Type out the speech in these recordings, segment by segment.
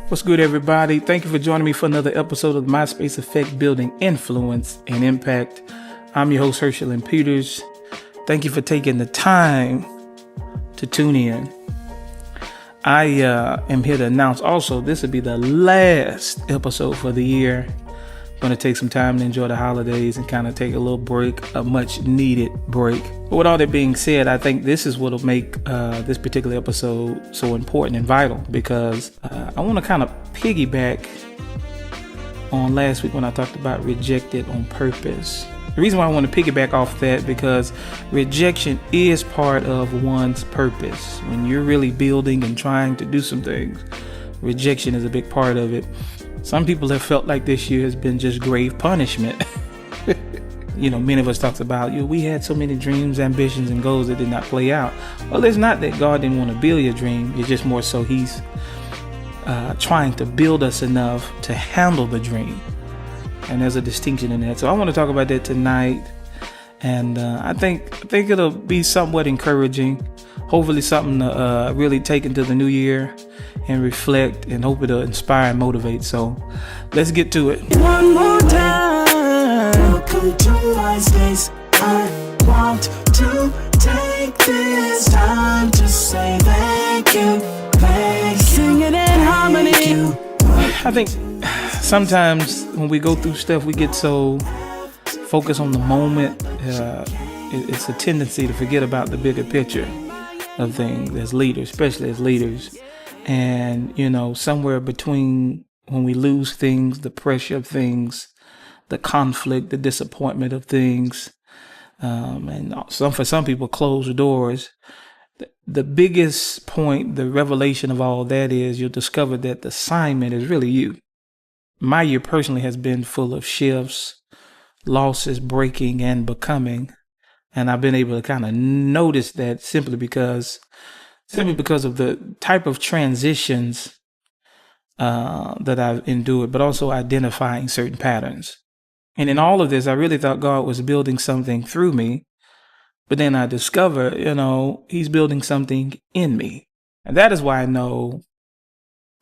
What's good, everybody? Thank you for joining me for another episode of MySpace Effect Building Influence and Impact. I'm your host, Hersch Peters. Thank you for taking the time to tune in. I am here to announce also this will be the last episode for the year. I'm going to take some time to enjoy the holidays and kind of take a little break, a much needed break. But with all that being said, I think this is what will make this particular episode so important and vital, because I want to kind of piggyback on last week when I talked about rejected on purpose. The reason why I want to piggyback off that, because rejection is part of one's purpose. When you're really building and trying to do some things, rejection is a big part of it. Some people have felt like this year has been just grave punishment. Many of us talked about, we had so many dreams, ambitions, and goals that did not play out. Well, it's not that God didn't want to build your dream. It's just more so He's trying to build us enough to handle the dream. And there's a distinction in that. So I want to talk about that tonight. And I think it'll be somewhat encouraging. Hopefully something to really take into the new year and reflect, and hope it'll inspire and motivate. So let's get to it. One more time. Welcome to my space. I want to take this time to say thank you. Thank you. Sing it in harmony. I think sometimes when we go through stuff, we get so focused on the moment. It's a tendency to forget about the bigger picture of things as leaders, especially as leaders. And, somewhere between when we lose things, the pressure of things, the conflict, the disappointment of things, and for some people, closed doors. The biggest point, the revelation of all that is you'll discover that the assignment is really you. My year personally has been full of shifts, losses, breaking, and becoming. And I've been able to kind of notice that simply because of the type of transitions that I've endured, but also identifying certain patterns. And in all of this, I really thought God was building something through me. But then I discovered, He's building something in me. And that is why I know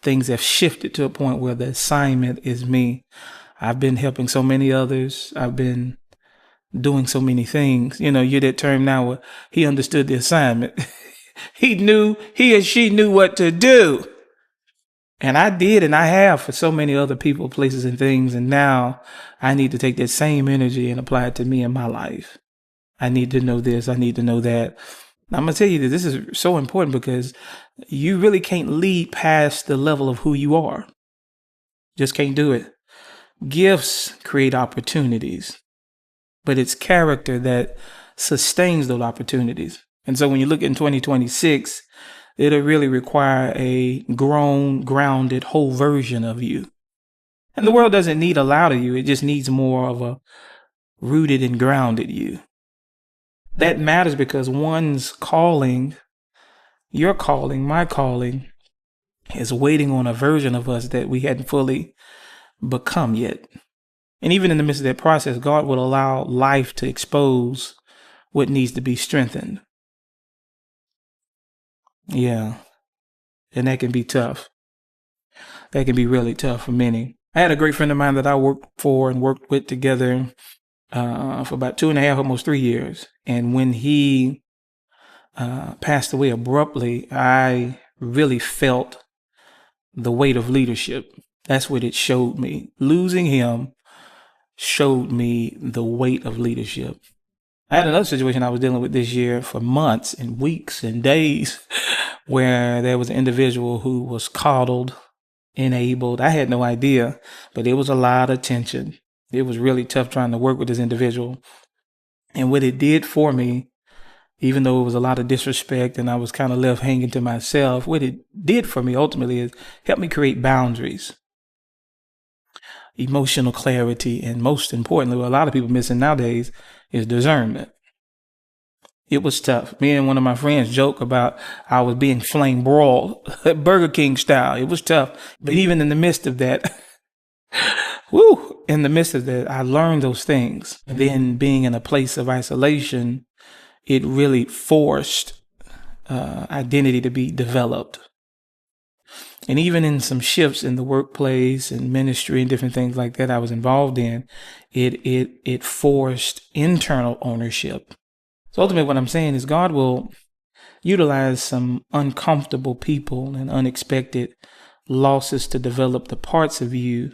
things have shifted to a point where the assignment is me. I've been helping so many others. I've been doing so many things. You're that term now where he understood the assignment. He or she knew what to do. And I did, and I have for so many other people, places, and things. And now I need to take that same energy and apply it to me in my life. I need to know this. I need to know that. I'm going to tell you that this is so important, because you really can't lead past the level of who you are. Just can't do it. Gifts create opportunities, but it's character that sustains those opportunities. And so when you look in 2026, it'll really require a grown, grounded, whole version of you. And the world doesn't need a lot of you. It just needs more of a rooted and grounded you. That matters because one's calling, your calling, my calling, is waiting on a version of us that we hadn't fully become yet. And even in the midst of that process, God will allow life to expose what needs to be strengthened. Yeah. And that can be tough. That can be really tough for many. I had a great friend of mine that I worked for and worked with together for about 2.5, almost 3 years. And when he passed away abruptly, I really felt the weight of leadership. That's what it showed me. Losing him showed me the weight of leadership. I had another situation I was dealing with this year for months and weeks and days where there was an individual who was coddled, enabled. I had no idea, but there was a lot of tension. It was really tough trying to work with this individual. And what it did for me, even though it was a lot of disrespect and I was kind of left hanging to myself, what it did for me ultimately is help me create boundaries, emotional clarity, and most importantly, what a lot of people missing nowadays is discernment. It was tough. Me and one of my friends joke about I was being flame broiled, Burger King style. It was tough. But even in the midst of that, in the midst of that, I learned those things. And then being in a place of isolation, it really forced identity to be developed. And even in some shifts in the workplace and ministry and different things like that I was involved in, it forced internal ownership. So ultimately what I'm saying is God will utilize some uncomfortable people and unexpected losses to develop the parts of you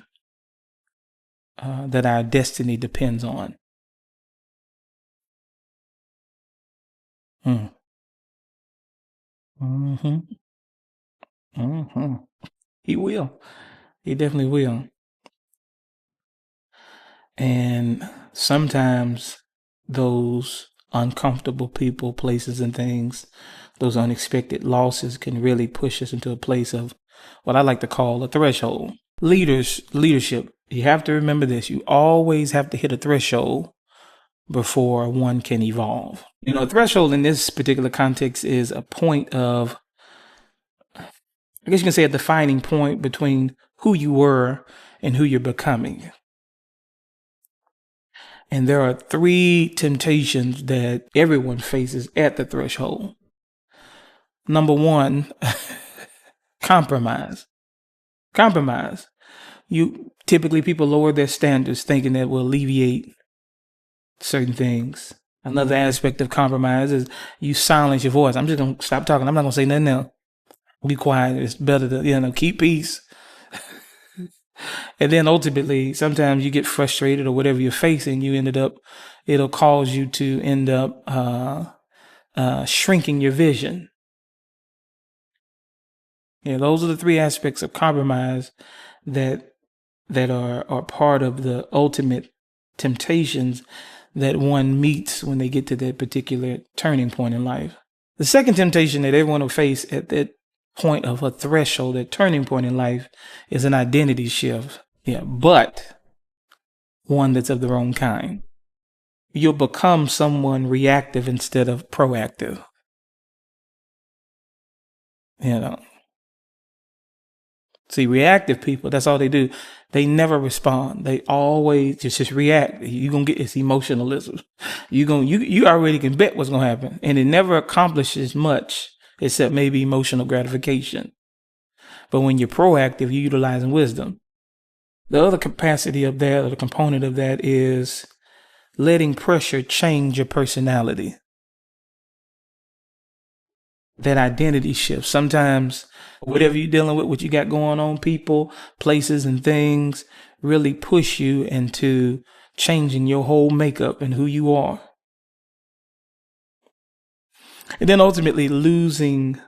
that our destiny depends on. Mm. Mm-hmm. Mm-hmm. He will. He definitely will. And sometimes those uncomfortable people, places, and things, those unexpected losses can really push us into a place of what I like to call a threshold. Leadership, you have to remember this. You always have to hit a threshold before one can evolve. You know, a threshold in this particular context is a point of, I guess you can say, a defining point between who you were and who you're becoming. And there are 3 temptations that everyone faces at the threshold. Number 1, compromise. Compromise. Typically people lower their standards thinking that will alleviate certain things. Another aspect of compromise is you silence your voice. I'm just going to stop talking. I'm not going to say nothing else. Be quiet. It's better to, keep peace. And then ultimately, sometimes you get frustrated or whatever you're facing, it'll cause you to end up shrinking your vision. Yeah, those are the 3 aspects of compromise that are part of the ultimate temptations that one meets when they get to that particular turning point in life. The second temptation that everyone will face at that point of a threshold, that turning point in life, is an identity shift. Yeah, but one that's of the wrong kind. You'll become someone reactive instead of proactive. See, reactive people, that's all they do. They never respond. They always just react. You're going to get, it's emotionalism. You already can bet what's going to happen. And it never accomplishes much except maybe emotional gratification. But when you're proactive, you're utilizing wisdom. The other capacity of that, or the component of that, is letting pressure change your personality. That identity shift. Sometimes whatever you're dealing with, what you got going on, people, places, and things really push you into changing your whole makeup and who you are. And then ultimately losing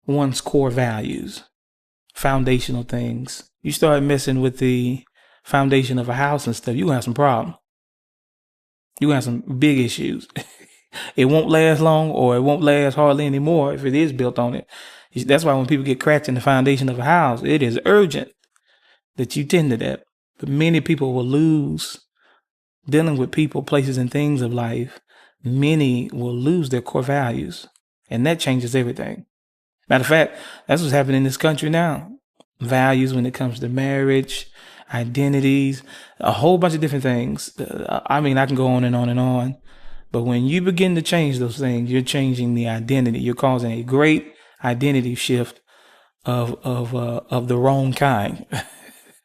one's core values, foundational things. You start messing with the foundation of a house and stuff, you're going to have some problems. You're going to have some big issues. It won't last long, or it won't last hardly anymore if it is built on it. That's why when people get cracks in the foundation of a house, it is urgent that you tend to that. But many people will lose, dealing with people, places, and things of life. Many will lose their core values, and that changes everything. Matter of fact, that's what's happening in this country now. Values when it comes to marriage, identities, a whole bunch of different things. I mean, I can go on and on and on. But when you begin to change those things, you're changing the identity. You're causing a great identity shift of the wrong kind.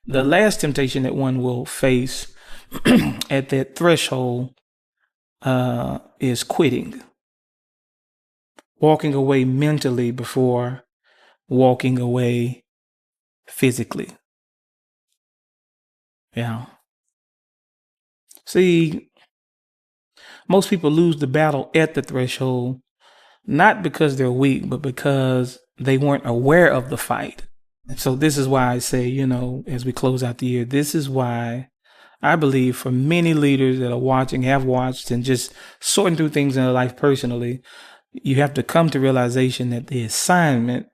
The last temptation that one will face at that threshold is quitting. Walking away mentally before walking away physically. Yeah. See, most people lose the battle at the threshold, not because they're weak, but because they weren't aware of the fight. And so this is why I say, as we close out the year, this is why I believe for many leaders that are watching, have watched, and just sorting through things in their life personally, you have to come to realization that the assignment,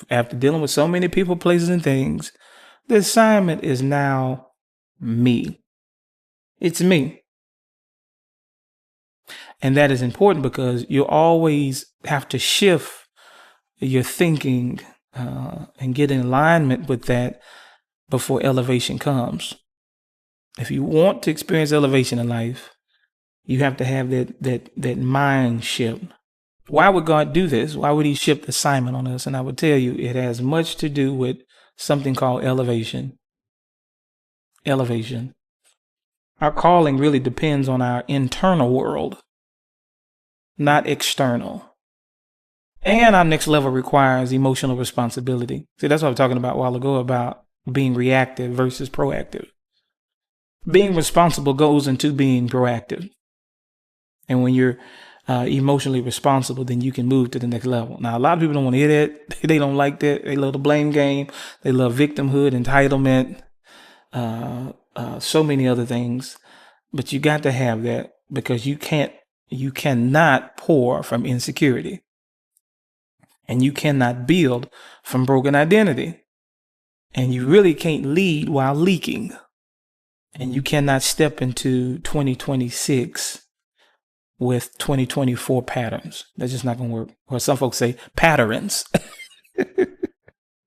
after dealing with so many people, places, and things, the assignment is now me. It's me. And that is important because you always have to shift your thinking and get in alignment with that before elevation comes. If you want to experience elevation in life, you have to have that mind shift. Why would God do this? Why would he shift the assignment on us? And I would tell you, it has much to do with something called elevation. Elevation. Our calling really depends on our internal world, not external. And our next level requires emotional responsibility. See, that's what I was talking about a while ago about being reactive versus proactive. Being responsible goes into being proactive. And when you're emotionally responsible, then you can move to the next level. Now, a lot of people don't want to hear that. They don't like that. They love the blame game. They love victimhood, entitlement, so many other things. But you got to have that because you cannot pour from insecurity. And you cannot build from broken identity. And you really can't lead while leaking. And you cannot step into 2026 with 2024 patterns. That's just not going to work. Or some folks say patterns.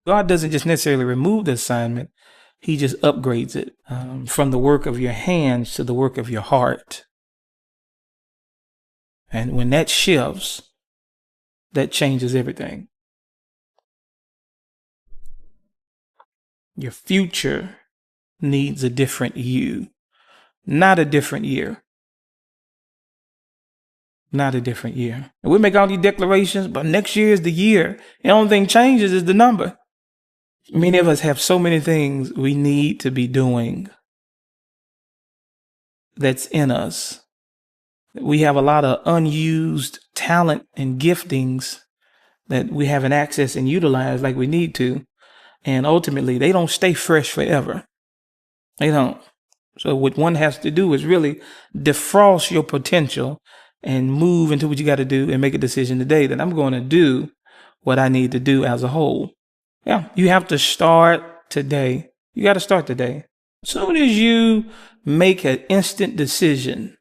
God doesn't just necessarily remove the assignment. He just upgrades it from the work of your hands to the work of your heart. And when that shifts, that changes everything. Your future needs a different you, not a different year. Not a different year. And we make all these declarations, but next year is the year. The only thing changes is the number. Many of us have so many things we need to be doing that's in us. We have a lot of unused talent and giftings that we haven't accessed and utilized like we need to. And ultimately, they don't stay fresh forever. They don't. So what one has to do is really defrost your potential and move into what you got to do and make a decision today that I'm going to do what I need to do as a whole. Yeah, you have to start today. You got to start today. As soon as you make an instant decision,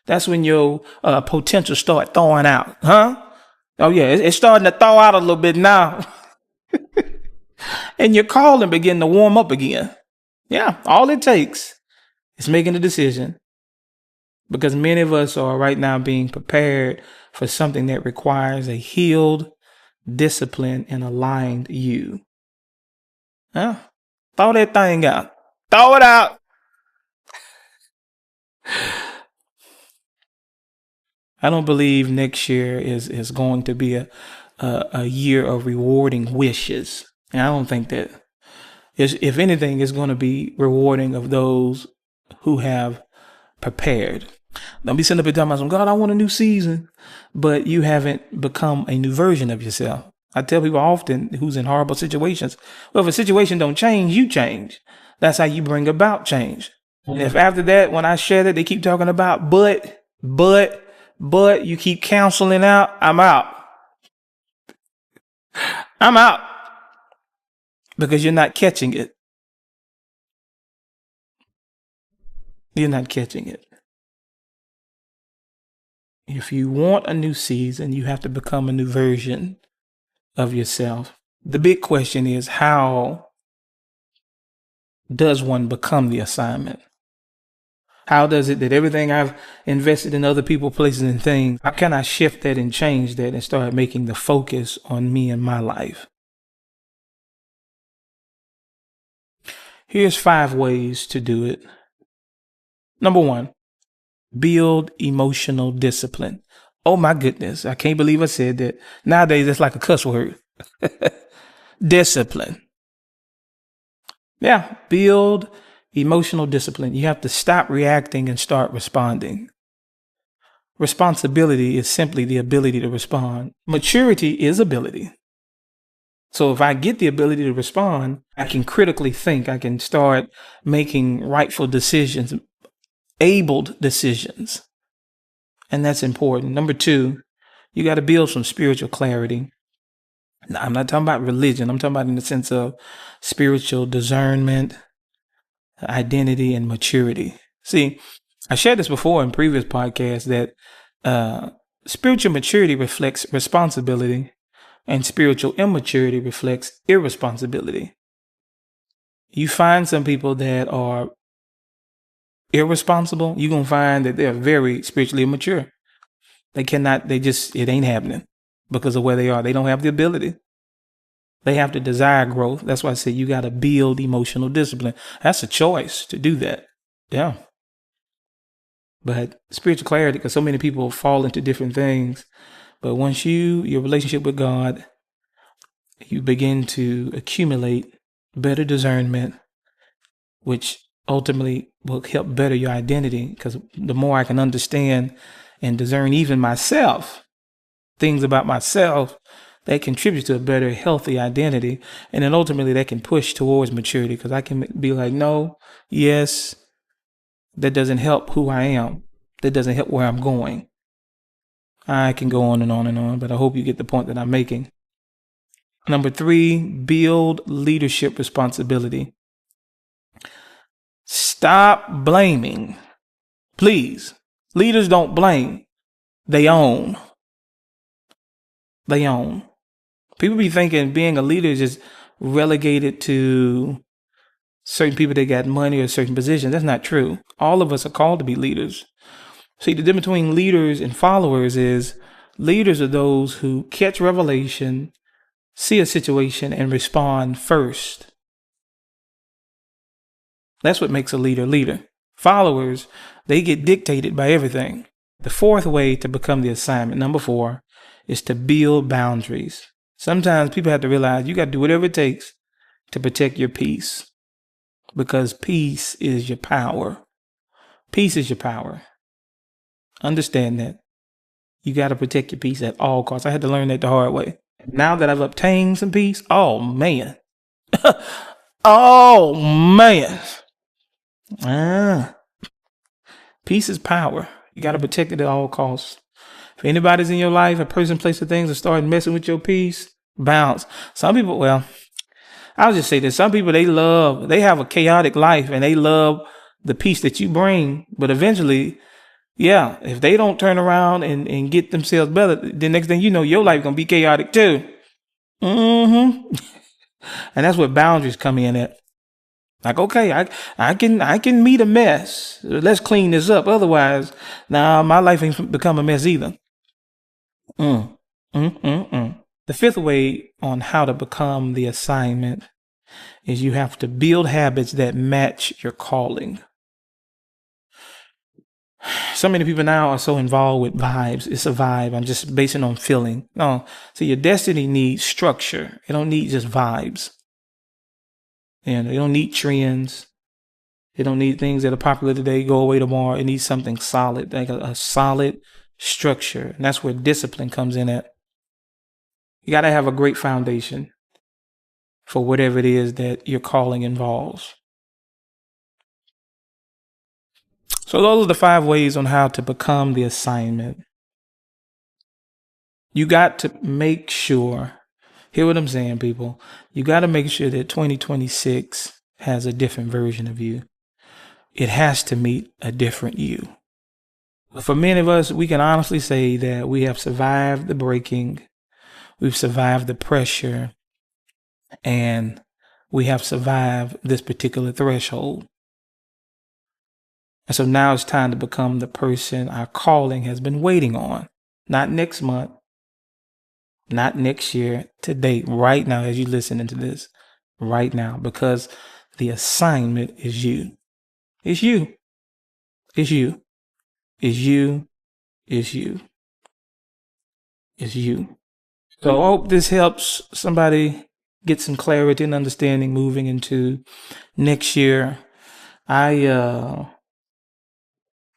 that's when your potential start thawing out. Huh? Oh, yeah, it's starting to thaw out a little bit now. And your calling begin to warm up again. Yeah, all it takes is making a decision. Because many of us are right now being prepared for something that requires a healed, disciplined, and aligned you. Huh? Throw that thing out. Throw it out. I don't believe next year is going to be a year of rewarding wishes. And I don't think that. If anything, it's going to be rewarding of those who have prepared. Don't be sitting up and talking about, God, I want a new season, but you haven't become a new version of yourself. I tell people often who's in horrible situations, well, if a situation don't change, you change. That's how you bring about change. And if after that, when I share that, they keep talking about, but you keep counseling out, I'm out. I'm out. Because you're not catching it. You're not catching it. If you want a new season, you have to become a new version of yourself. The big question is, how does one become the assignment? How does it that everything I've invested in other people, places, and things, how can I shift that and change that and start making the focus on me and my life? Here's 5 ways to do it. Number 1, build emotional discipline. Oh my goodness, I can't believe I said that. Nowadays, it's like a cuss word. Discipline. Yeah, build emotional discipline. You have to stop reacting and start responding. Responsibility is simply the ability to respond. Maturity is ability. So if I get the ability to respond, I can critically think. I can start making rightful decisions, abled decisions. And that's important. Number 2, you got to build some spiritual clarity. Now, I'm not talking about religion. I'm talking about in the sense of spiritual discernment, identity, and maturity. See, I shared this before in previous podcasts that spiritual maturity reflects responsibility and spiritual immaturity reflects irresponsibility. You find some people that are irresponsible, you're going to find that they're very spiritually immature. It ain't happening. because of where they are. They don't have the ability. They have to desire growth. That's why I say you got to build emotional discipline. That's a choice to do that. Yeah. But spiritual clarity, because so many people fall into different things. But once your relationship with God, you begin to accumulate better discernment, which ultimately will help better your identity. Because the more I can understand and discern even myself, things about myself, that contributes to a better, healthy identity. And then ultimately that can push towards maturity, because I can be like, no, yes, that doesn't help who I am. That doesn't help where I'm going. I can go on and on and on, but I hope you get the point that I'm making. Number 3, build leadership responsibility. Stop blaming. Please. Leaders don't blame. They own. They own. People be thinking being a leader is just relegated to certain people that got money or certain positions. That's not true. All of us are called to be leaders. See, the difference between leaders and followers is leaders are those who catch revelation, see a situation, and respond first. That's what makes a leader a leader. Followers, they get dictated by everything. The 4th way to become the assignment, number 4, is to build boundaries. Sometimes people have to realize you got to do whatever it takes to protect your peace, because peace is your power. Peace is your power. Understand that. You got to protect your peace at all costs. I had to learn that the hard way. Now that I've obtained some peace, oh man. Oh man. Peace is power. You got to protect it at all costs. If anybody's in your life, a person, place, or things that start messing with your peace, bounce. Some people, well, I'll just say this. Some people, they have a chaotic life and they love the peace that you bring. But eventually, yeah, if they don't turn around and get themselves better, the next thing you know, your life going to be chaotic too. And that's where boundaries come in at. Like, okay, I can meet a mess. Let's clean this up. Otherwise, my life ain't become a mess either. The 5th way on how to become the assignment is you have to build habits that match your calling. So many people now are so involved with vibes. It's a vibe. I'm just basing on feeling. No, so your destiny needs structure. It don't need just vibes. And they don't need trends. They don't need things that are popular today, go away tomorrow. It needs something solid, like a solid structure. And that's where discipline comes in at. You got to have a great foundation for whatever it is that your calling involves. So those are the 5 ways on how to become the assignment. You got to make sure, hear what I'm saying, people. You got to make sure that 2026 has a different version of you. It has to meet a different you. For many of us, we can honestly say that we have survived the breaking, we've survived the pressure, and we have survived this particular threshold. And so now it's time to become the person our calling has been waiting on. Not next month, not next year, today, right now, as you're listening to this, right now, because the assignment is you. It's you. It's you. It's you. It's you. It's you. So I hope this helps somebody get some clarity and understanding moving into next year. I'm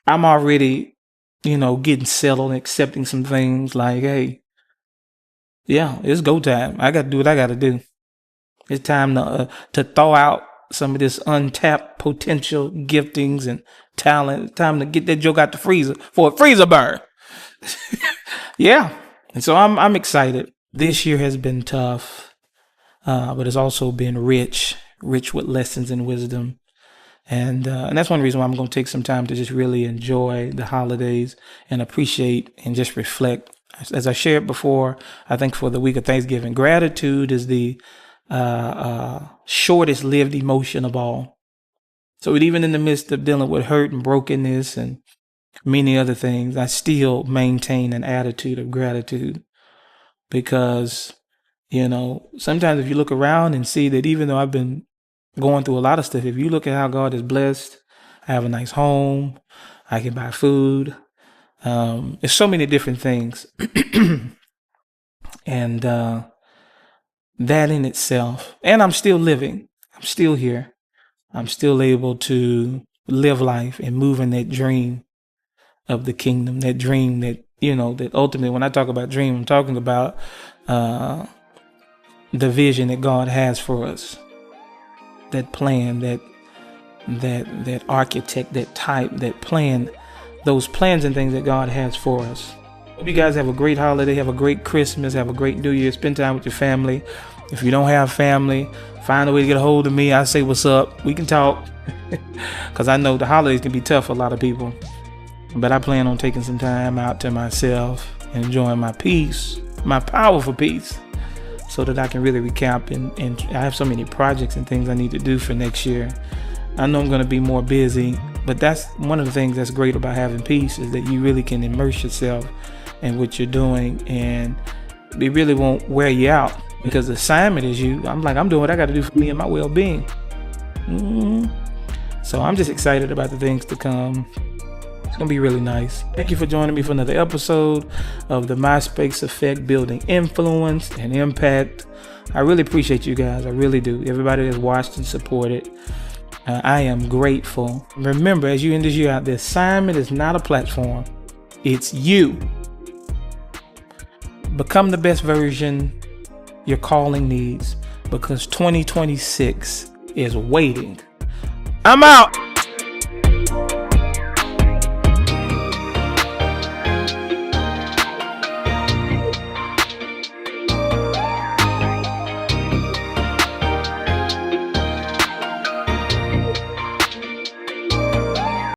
already, getting settled and accepting some things like, hey, yeah, it's go time. I got to do what I got to do. It's time to thaw out some of this untapped potential giftings and talent. It's time to get that joke out the freezer for a freezer burn. Yeah. And so I'm excited. This year has been tough, but it's also been rich with lessons and wisdom. And that's one reason why I'm going to take some time to just really enjoy the holidays and appreciate and just reflect. As I shared before, I think for the week of Thanksgiving, gratitude is the shortest lived emotion of all. So even in the midst of dealing with hurt and brokenness and many other things, I still maintain an attitude of gratitude because, sometimes if you look around and see that even though I've been going through a lot of stuff, if you look at how God is blessed, I have a nice home, I can buy food. It's so many different things. And that in itself, and I'm still living, I'm still here, I'm still able to live life and move in that dream of the kingdom, that dream that, that ultimately, when I talk about dream, I'm talking about the vision that God has for us, that plan, that architect, that type, that plan, those plans and things that God has for us. Hope you guys have a great holiday, have a great Christmas, have a great New Year, spend time with your family. If you don't have family, find a way to get a hold of me. I say what's up. We can talk, because I know the holidays can be tough for a lot of people. But I plan on taking some time out to myself, enjoying my peace, my powerful peace, so that I can really recap. And I have so many projects and things I need to do for next year. I know I'm going to be more busy, but that's one of the things that's great about having peace, is that you really can immerse yourself in what you're doing, and it really won't wear you out, because the assignment is you. I'm doing what I got to do for me and my well-being. So I'm just excited about the things to come. It's going to be really nice. Thank you for joining me for another episode of the MySpace Effect, Building Influence and Impact. I really appreciate you guys. I really do. Everybody that's watched and supported. I am grateful. Remember, as you end this year out, the assignment is not a platform. It's you. Become the best version your calling needs, because 2026 is waiting. I'm out.